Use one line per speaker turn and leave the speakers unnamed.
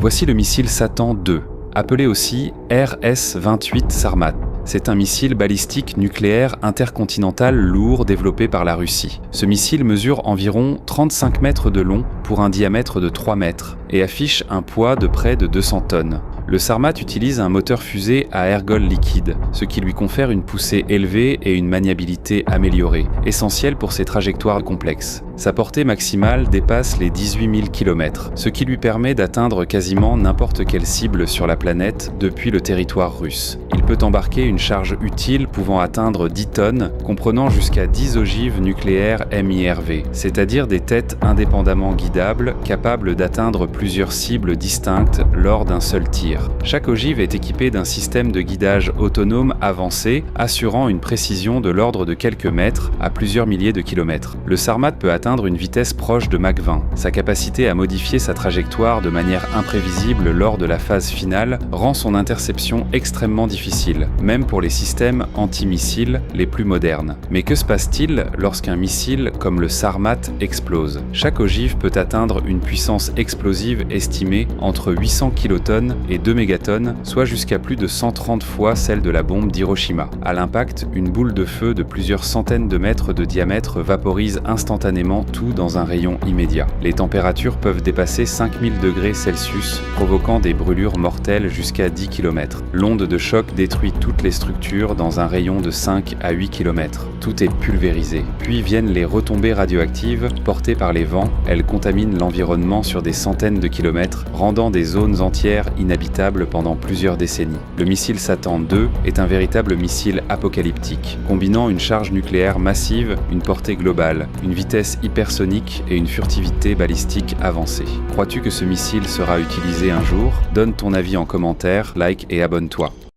Voici le missile Satan II, appelé aussi RS-28 Sarmat. C'est un missile balistique nucléaire intercontinental lourd développé par la Russie. Ce missile mesure environ 35 mètres de long pour un diamètre de 3 mètres et affiche un poids de près de 200 tonnes. Le Sarmat utilise un moteur fusée à ergol liquide, ce qui lui confère une poussée élevée et une maniabilité améliorée, essentielle pour ses trajectoires complexes. Sa portée maximale dépasse les 18 000 km, ce qui lui permet d'atteindre quasiment n'importe quelle cible sur la planète depuis le territoire russe. Il peut embarquer une charge utile pouvant atteindre 10 tonnes, comprenant jusqu'à 10 ogives nucléaires MIRV, c'est-à-dire des têtes indépendamment guidables, capables d'atteindre plusieurs cibles distinctes lors d'un seul tir. Chaque ogive est équipée d'un système de guidage autonome avancé, assurant une précision de l'ordre de quelques mètres à plusieurs milliers de kilomètres. Le Sarmat peut atteindre une vitesse proche de Mach 20. Sa capacité à modifier sa trajectoire de manière imprévisible lors de la phase finale rend son interception extrêmement difficile, même pour les systèmes antimissiles les plus modernes. Mais que se passe-t-il lorsqu'un missile comme le Sarmat explose? Chaque ogive peut atteindre une puissance explosive estimée entre 800 kilotonnes et 2 mégatonnes, soit jusqu'à plus de 130 fois celle de la bombe d'Hiroshima. À l'impact, une boule de feu de plusieurs centaines de mètres de diamètre vaporise instantanément tout dans un rayon immédiat. Les températures peuvent dépasser 5000 degrés Celsius, provoquant des brûlures mortelles jusqu'à 10 km. L'onde de choc détruit toutes les structures dans un rayon de 5 à 8 km. Tout est pulvérisé. Puis viennent les retombées radioactives portées par les vents. Elles contaminent l'environnement sur des centaines de kilomètres, rendant des zones entières inhabitables pendant plusieurs décennies. Le missile Satan II est un véritable missile apocalyptique, combinant une charge nucléaire massive, une portée globale, une vitesse hypersonique et une furtivité balistique avancée. Crois-tu que ce missile sera utilisé un jour? Donne ton avis en commentaire, like et abonne-toi.